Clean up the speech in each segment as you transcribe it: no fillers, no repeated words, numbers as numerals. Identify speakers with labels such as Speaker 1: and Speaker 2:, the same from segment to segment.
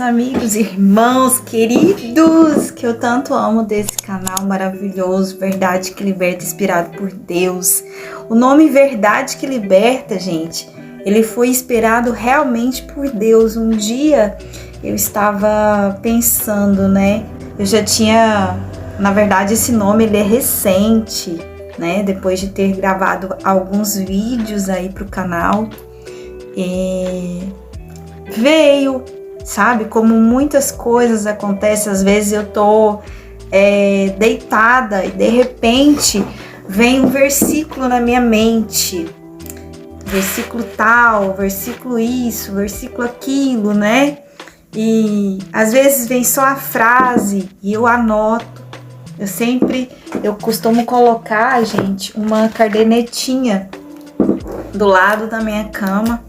Speaker 1: amigos, irmãos, queridos, que eu tanto amo desse canal maravilhoso, Verdade que Liberta, inspirado por Deus. O nome Verdade que Liberta, gente, ele foi inspirado realmente por Deus. Um dia eu estava pensando, né, eu já tinha, na verdade esse nome ele é recente, né, depois de ter gravado alguns vídeos aí pro canal, veio, sabe, como muitas coisas acontecem, às vezes eu tô deitada e de repente vem um versículo na minha mente, versículo tal, versículo isso, versículo aquilo, né, e às vezes vem só a frase e eu anoto. Eu costumo colocar, gente, uma cadernetinha do lado da minha cama,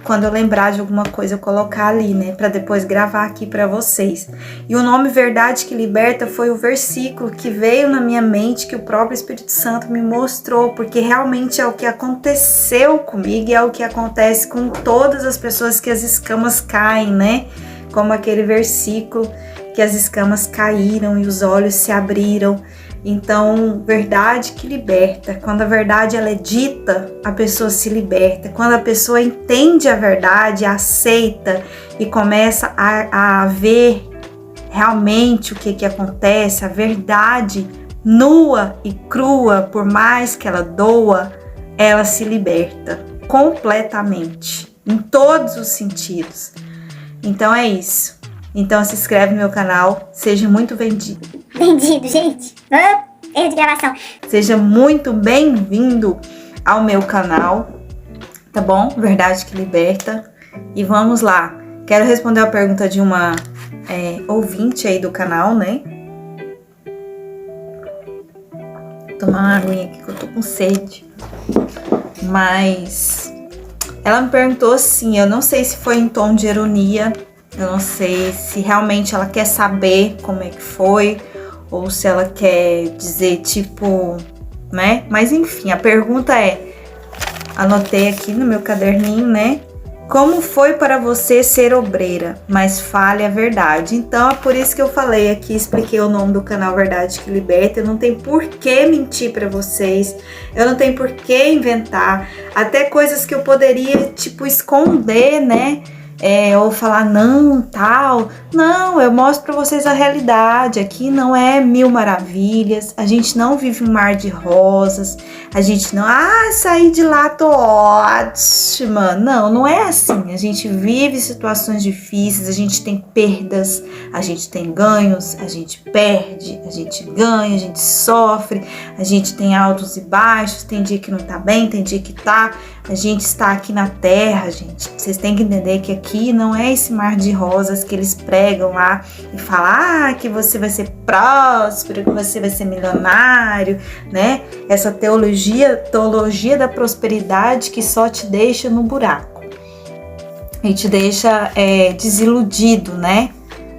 Speaker 1: quando eu lembrar de alguma coisa eu colocar ali, né, para depois gravar aqui para vocês. E o nome Verdade que Liberta foi o versículo que veio na minha mente, que o próprio Espírito Santo me mostrou, porque realmente é o que aconteceu comigo e é o que acontece com todas as pessoas que as escamas caem, né, como aquele versículo que as escamas caíram e os olhos se abriram. Então, verdade que liberta. Quando a verdade ela é dita, a pessoa se liberta. Quando a pessoa entende a verdade, aceita e começa a ver realmente o que acontece, a verdade nua e crua, por mais que ela doa, ela se liberta completamente, em todos os sentidos. Então é isso. Então se inscreve no meu canal, seja muito bem-vindo.
Speaker 2: Vendido, gente. Erro de gravação.
Speaker 1: Seja muito bem-vindo ao meu canal, tá bom? Verdade que Liberta. E vamos lá. Quero responder a pergunta de uma ouvinte aí do canal, né? Vou tomar uma aguinha aqui que eu tô com sede. Mas ela me perguntou assim, eu não sei se foi em tom de ironia, eu não sei se realmente ela quer saber como é que foi, ou se ela quer dizer tipo, né? Mas enfim, a pergunta anotei aqui no meu caderninho, né? Como foi para você ser obreira, mas fale a verdade? Então é por isso que eu falei aqui, expliquei o nome do canal Verdade que Liberta. Eu não tenho por que mentir para vocês, eu não tenho por que inventar, até coisas que eu poderia tipo esconder, né? Ou falar não, tal. Não, eu mostro pra vocês a realidade. Aqui não é mil maravilhas. A gente não vive um mar de rosas. A gente não, saí de lá, tô ótima. Não, não é assim. A gente vive situações difíceis, a gente tem perdas, a gente tem ganhos, a gente perde, a gente ganha, a gente sofre, a gente tem altos e baixos, tem dia que não tá bem, tem dia que tá. A gente está aqui na Terra, gente. Vocês têm que entender que aqui não é esse mar de rosas que eles pregam lá e falam que você vai ser próspero, que você vai ser milionário, né? Essa teologia da prosperidade que só te deixa no buraco e te deixa desiludido, né?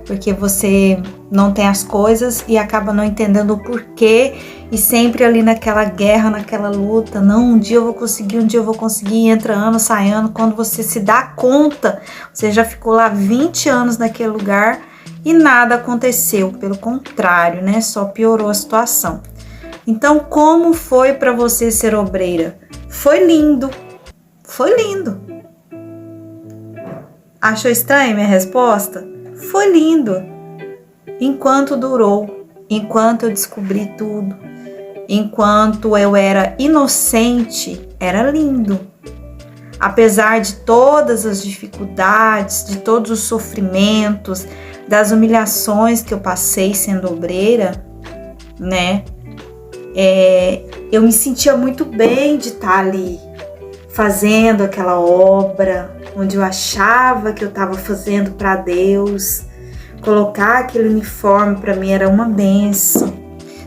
Speaker 1: Porque você não tem as coisas e acaba não entendendo o porquê e sempre ali naquela guerra, naquela luta. Não, um dia eu vou conseguir, entra ano, sai ano. Quando você se dá conta, você já ficou lá 20 anos naquele lugar e nada aconteceu, pelo contrário, né? Só piorou a situação. Então, como foi para você ser obreira? Foi lindo, foi lindo. Achou estranha minha resposta? Foi lindo, enquanto durou, enquanto eu descobri tudo, enquanto eu era inocente, era lindo. Apesar de todas as dificuldades, de todos os sofrimentos, das humilhações que eu passei sendo obreira, né? Eu me sentia muito bem de estar ali, fazendo aquela obra, onde eu achava que eu estava fazendo para Deus. Colocar aquele uniforme para mim era uma bênção,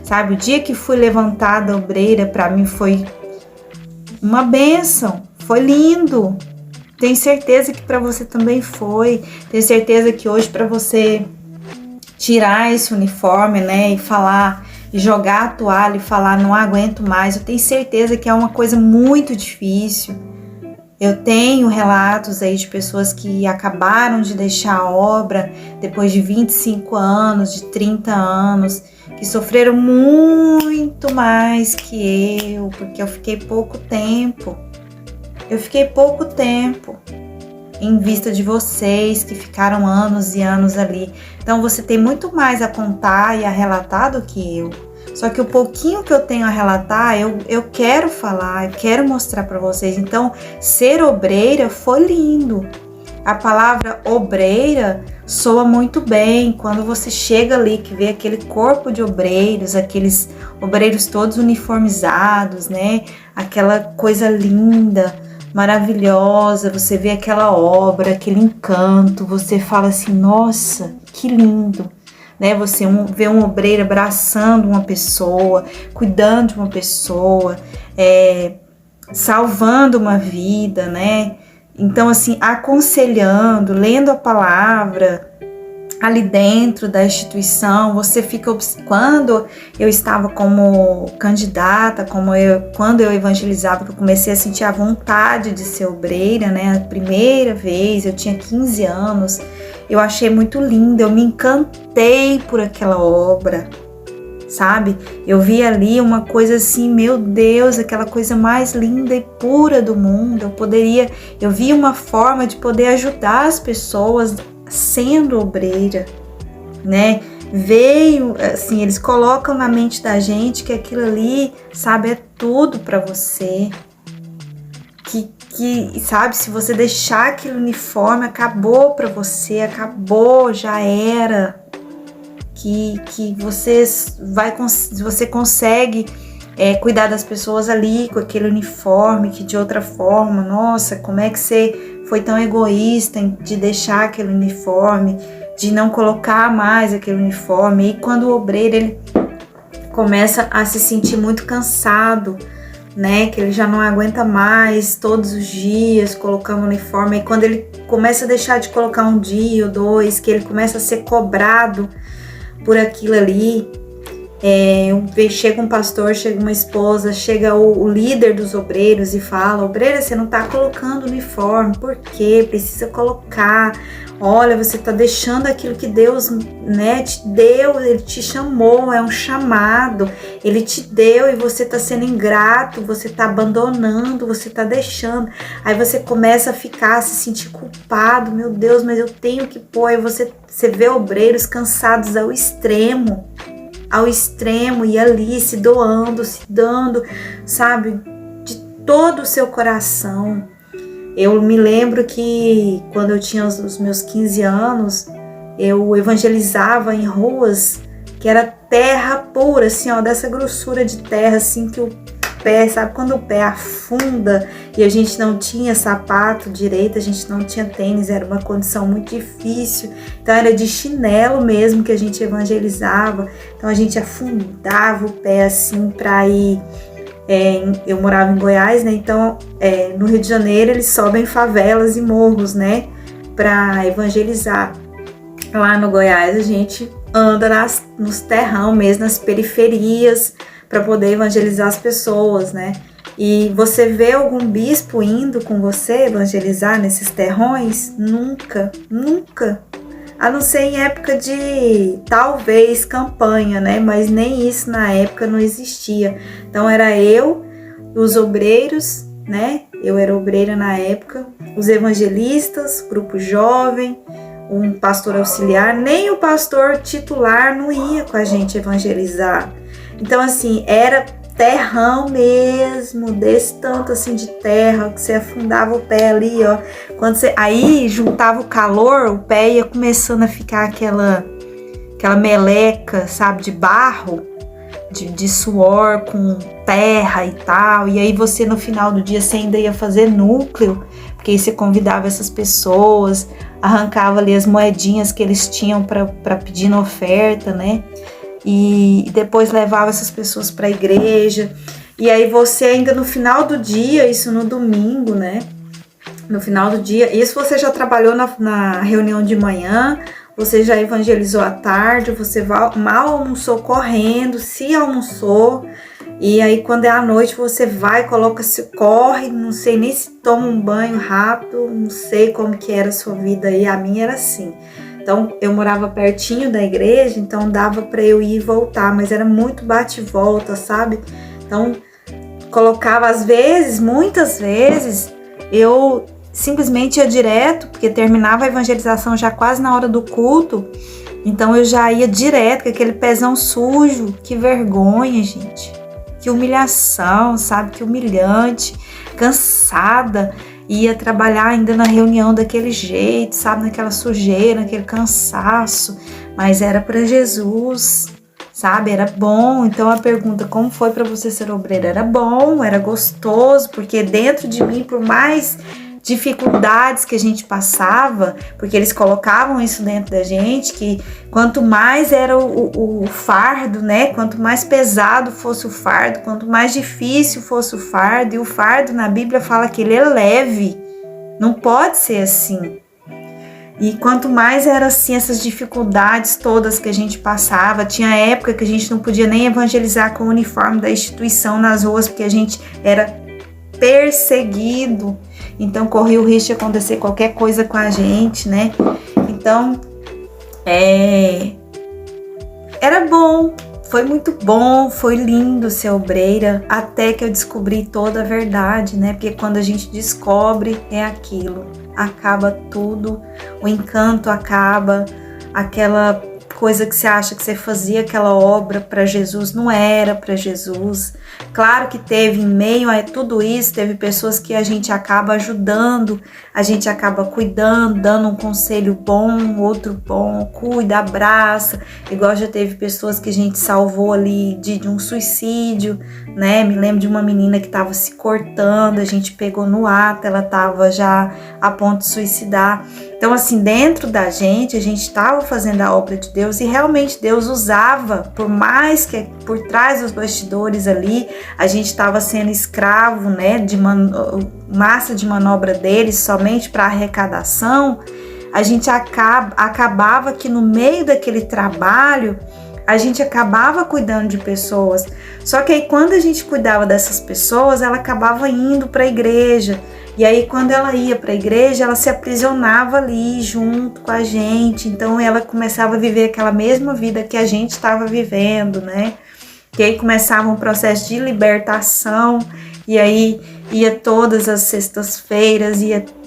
Speaker 1: sabe? O dia que fui levantada obreira para mim foi uma bênção, foi lindo. Tenho certeza que para você também foi. Tenho certeza que hoje para você tirar esse uniforme, né, e falar, e jogar a toalha e falar não aguento mais, eu tenho certeza que é uma coisa muito difícil. Eu tenho relatos aí de pessoas que acabaram de deixar a obra depois de 25 anos, de 30 anos, que sofreram muito mais que eu, porque eu fiquei pouco tempo. Em vista de vocês que ficaram anos e anos ali. Então você tem muito mais a contar e a relatar do que eu. Só que o pouquinho que eu tenho a relatar, eu quero falar, eu quero mostrar para vocês. Então, ser obreira foi lindo. A palavra obreira soa muito bem quando você chega ali, que vê aquele corpo de obreiros, aqueles obreiros todos uniformizados, né? Aquela coisa linda, maravilhosa, você vê aquela obra, aquele encanto, você fala assim, nossa, que lindo. Né, você vê um obreiro abraçando uma pessoa, cuidando de uma pessoa, salvando uma vida, né? Então, assim, aconselhando, lendo a palavra ali dentro da instituição, você fica... Quando eu estava como candidata, quando eu evangelizava, que eu comecei a sentir a vontade de ser obreira, né? A primeira vez, eu tinha 15 anos, eu achei muito linda, eu me encantei por aquela obra, sabe? Eu vi ali uma coisa assim, meu Deus, aquela coisa mais linda e pura do mundo. Eu vi uma forma de poder ajudar as pessoas sendo obreira, né? Veio, assim, eles colocam na mente da gente que aquilo ali, sabe, é tudo para você. Que, sabe, se você deixar aquele uniforme, acabou para você, acabou, já era. Que você consegue cuidar das pessoas ali com aquele uniforme, que de outra forma, nossa, como é que você foi tão egoísta de deixar aquele uniforme, de não colocar mais aquele uniforme. E quando o obreiro ele começa a se sentir muito cansado, né, que ele já não aguenta mais todos os dias colocando uniforme, e quando ele começa a deixar de colocar um dia ou dois, que ele começa a ser cobrado por aquilo ali, chega um pastor, chega uma esposa, chega o líder dos obreiros e fala, obreira, você não tá colocando uniforme, por quê? Precisa colocar, olha, você tá deixando aquilo que Deus, né, te deu, Ele te chamou, é um chamado, Ele te deu e você tá sendo ingrato, você tá abandonando, você tá deixando, aí você começa a se sentir culpado, meu Deus, mas eu tenho que pôr, aí você vê obreiros cansados ao extremo, e ali se doando, se dando, sabe, de todo o seu coração. Eu me lembro que quando eu tinha os meus 15 anos, eu evangelizava em ruas que era terra pura, assim, ó, dessa grossura de terra, assim, que o pé, sabe, quando o pé afunda e a gente não tinha sapato direito, a gente não tinha tênis, era uma condição muito difícil, então era de chinelo mesmo que a gente evangelizava, então a gente afundava o pé assim para ir, eu morava em Goiás, né, então no Rio de Janeiro eles sobem favelas e morros, né, para evangelizar. Lá no Goiás a gente anda nos terrão mesmo, nas periferias, para poder evangelizar as pessoas, né? E você vê algum bispo indo com você evangelizar nesses terrões? Nunca, nunca. A não ser em época de, talvez, campanha, né? Mas nem isso na época não existia. Então era eu, os obreiros, né? Eu era obreira na época, os evangelistas, grupo jovem, um pastor auxiliar, nem o pastor titular não ia com a gente evangelizar. Então, assim, era terrão mesmo, desse tanto assim de terra, que você afundava o pé ali, ó. Aí juntava o calor, o pé ia começando a ficar aquela meleca, sabe, de barro, de suor com terra e tal. E aí você no final do dia você ainda ia fazer núcleo, porque aí você convidava essas pessoas, arrancava ali as moedinhas que eles tinham para pedir na oferta, né? E depois levava essas pessoas para a igreja, e aí você ainda no final do dia, isso no domingo, né, no final do dia, isso você já trabalhou na reunião de manhã, você já evangelizou à tarde, você mal almoçou correndo, se almoçou, e aí quando é à noite você vai, corre, não sei nem se toma um banho rápido, não sei como que era a sua vida aí, a minha era assim. Então eu morava pertinho da igreja, então dava para eu ir e voltar, mas era muito bate e volta, sabe? Então colocava às vezes, muitas vezes, eu simplesmente ia direto, porque terminava a evangelização já quase na hora do culto, então eu já ia direto com aquele pezão sujo. Que vergonha, gente, que humilhação, sabe, que humilhante, cansada, ia trabalhar ainda na reunião daquele jeito, sabe, naquela sujeira, naquele cansaço, mas era para Jesus, sabe, era bom. Então a pergunta, como foi para você ser obreira? Era bom, era gostoso, porque dentro de mim, por mais dificuldades que a gente passava, porque eles colocavam isso dentro da gente, que quanto mais era o fardo, né, quanto mais pesado fosse o fardo, quanto mais difícil fosse o fardo, e o fardo na Bíblia fala que ele é leve, não pode ser assim. E quanto mais era assim, essas dificuldades todas que a gente passava, tinha época que a gente não podia nem evangelizar com o uniforme da instituição nas ruas, porque a gente era perseguido, então corria o risco de acontecer qualquer coisa com a gente, né? Então, era bom, foi muito bom, foi lindo ser obreira, até que eu descobri toda a verdade, né? Porque quando a gente descobre, é aquilo, acaba tudo, o encanto acaba, aquela coisa que você acha que você fazia aquela obra para Jesus, não era para Jesus. Claro que teve, em meio a tudo isso, teve pessoas que a gente acaba ajudando, a gente acaba cuidando, dando um conselho bom, outro bom, cuida, abraça. Igual já teve pessoas que a gente salvou ali de um suicídio, né? Me lembro de uma menina que estava se cortando, a gente pegou no ato, ela estava já a ponto de suicidar. Então, assim, dentro da gente, a gente estava fazendo a obra de Deus e realmente Deus usava, por mais que por trás dos bastidores ali, a gente estava sendo escravo, né, de massa de manobra deles somente para arrecadação, a gente acabava que no meio daquele trabalho, a gente acabava cuidando de pessoas. Só que aí quando a gente cuidava dessas pessoas, ela acabava indo para a igreja. E aí quando ela ia para a igreja, ela se aprisionava ali junto com a gente. Então ela começava a viver aquela mesma vida que a gente estava vivendo, né? Que aí começava um processo de libertação. E aí ia todas as sextas-feiras,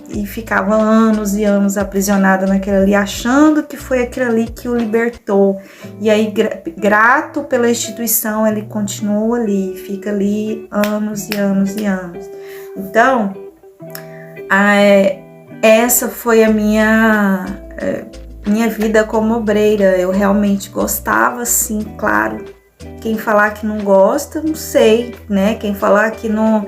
Speaker 1: e ficava anos e anos aprisionada naquilo ali, achando que foi aquilo ali que o libertou. E aí, grato pela instituição, ele continua ali, fica ali anos e anos e anos. Então, essa foi a minha vida como obreira. Eu realmente gostava, sim, claro. Quem falar que não gosta, não sei, né? Quem falar que não...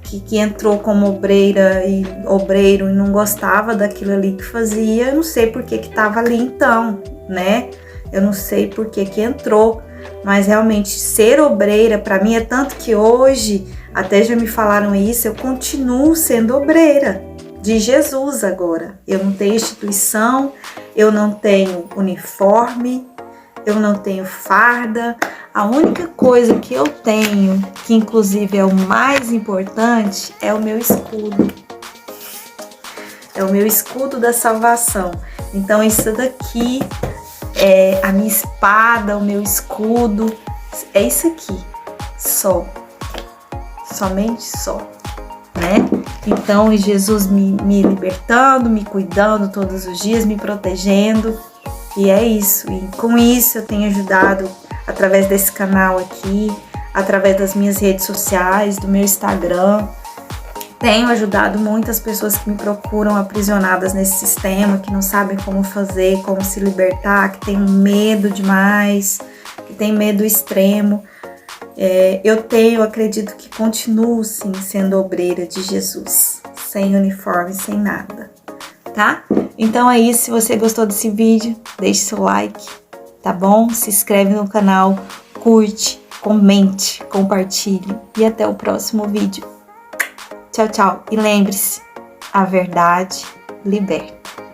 Speaker 1: Que entrou como obreiro e não gostava daquilo ali que fazia, eu não sei por que estava ali então, né? Eu não sei por que entrou, mas realmente ser obreira para mim é tanto que hoje, até já me falaram isso, eu continuo sendo obreira de Jesus agora. Eu não tenho instituição, eu não tenho uniforme, eu não tenho farda. A única coisa que eu tenho, que inclusive é o mais importante, é o meu escudo. É o meu escudo da salvação. Então isso daqui é a minha espada, o meu escudo. É isso aqui, só. Somente só, né? Então Jesus me libertando, me cuidando todos os dias, me protegendo. E é isso. E com isso eu tenho ajudado através desse canal aqui, através das minhas redes sociais, do meu Instagram. Tenho ajudado muitas pessoas que me procuram aprisionadas nesse sistema, que não sabem como fazer, como se libertar, que tem medo demais, que tem medo extremo. Eu acredito que continuo sim sendo obreira de Jesus, sem uniforme, sem nada, tá? Então é isso. Se você gostou desse vídeo, deixe seu like, tá bom? Se inscreve no canal, curte, comente, compartilhe e até o próximo vídeo. Tchau, tchau. E lembre-se, a verdade liberta.